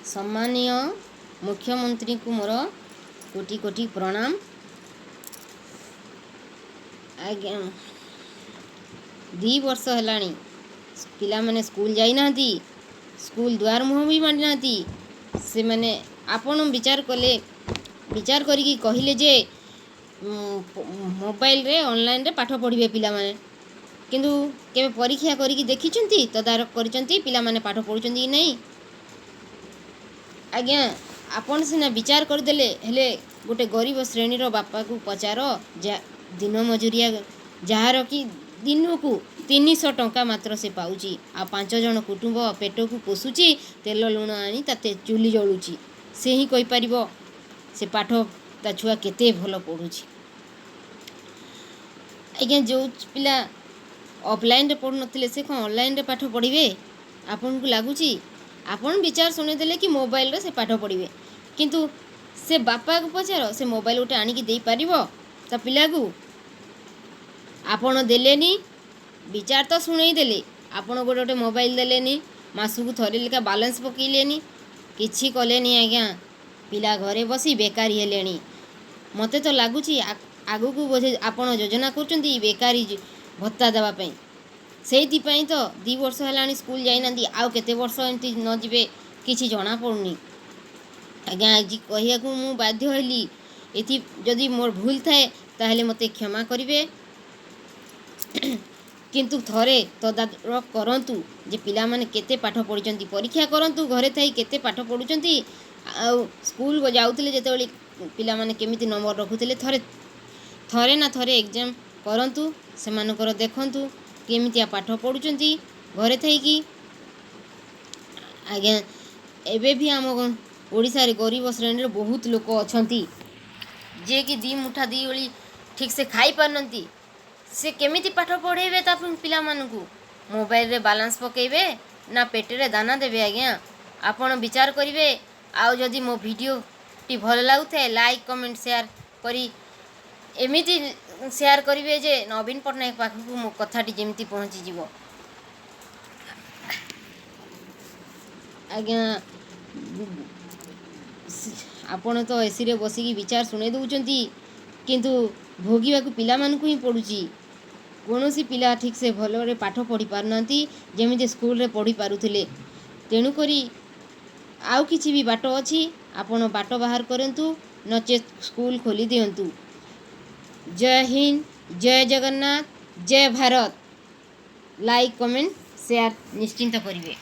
सम्मानीय मुख्यमंत्री को मोर कोटि कोटि प्रणाम। आज्ञा 2 वर्ष है पिला माने स्कूल जाई ना, स्कूल द्वार मुँह भी मांडी ना। से माने आपण विचार करिकी कहिले जे मोबाइल रे ऑनलाइन रे पाठ पढ़िबे पिला माने, किंतु केबे परीक्षा करिकी देखिचंती तदारक करिचंती पिला माने पाठ पढ़ुचंती कि नहीं? आज्ञा आपण सिना विचार करदेले हेले गोटे गरीब श्रेणीर बापा को पचार दिन मजूरिया जार कि दिन को 300 टंका मात्र से पाउची आ 5 जन कुटुंब पेट को पोषुची, तेल लुण आनी ताते चुली जलुची। से ही कहि परिबो से पाठ ता छुआ केते भल पढ़ुची। आज्ञा जो पिला ऑफलाइन रे पढ़ु नथिले से कौन ऑनलाइन रे पाठ पढ़िबे? आपन को लागुची आपण विचार सुने देले कि मोबाइल रे से पाठ पढ़िबे, किंतु से बापा को पचार से मोबाइल उठे आनी की दे पारिबो ता पिला को? आपण देलेनी विचार तो सुनई देले, आपण गोटे मोबाइल देलेनी, मासु थरे लेका बैलेंस पकईलेनी, किछि कलेनी। आज्ञा पिला घरे बसी बेकारी हेलेनी। मते तो लागुची आगु को बोझे आपण योजना करचंती बेकारी भत्ता देवा पई। सेति पई तो 2 वर्ष हेलानी स्कूल जाई नांदी, आउ केते वर्ष एंती न जिवे किछि जणा पड़ुनी। आज्ञा आज कहिया को मु बाध्य होली। एथि जदि मोर भूल थाए ताहेले मते क्षमा करिवे, किंतु थरे तदारक करंतु जे पिला माने केते पाठ पढ़िचंती, परीक्षा करंतु घरे थाई केते पाठ पढ़ुचंती, आउ स्कूल को जाउतले जेतेबेले पिला माने केमिति नंबर रखुतले थरे ना थरे एग्जाम करंतु, सेमानकर देखंतु केमितिया पाठ पढ़ुचंती घरे थाई की। आज्ञा एबे भी आम ओडिसा रे गरीब श्रेणी रे बहुत लोक अछंती जे कि 2 मुठा 2 ओली ठीक से खाई पारनंती। से केमिति पाठ पढ़ेबे ता पिला मानकु? मोबाइल रे बैलेंस पकेबे ना पेटे रे दाना देबे? आज्ञा आपण विचार करिवे। आउ जदि मो वीडियो टी भल लागुथे लाइक कमेंट शेयर करी एमिति शेयर करिवे जे नवीन पटनायक पाखकु मो कथाटी जेमिति पहुँची जीवो। आज्ञा आपण तो एसी रे बसिकी विचार सुने दउचंती, किंतु भोगिबा को पिला मानकु ही पड़ुची। कोनोसी पिला ठीक से भल रे पाठ पढ़ी पारनांती जेमिति स्कूल रे पढ़ी पारुथिले। तेणु करी आउ किछि भी बाट अछि, आपण बाट बाहर करंतु नचेत स्कूल खोली दियंतु। जय हिंद, जय जगन्नाथ, जय भारत। लाइक कमेंट शेयर निश्चिंत करिवे।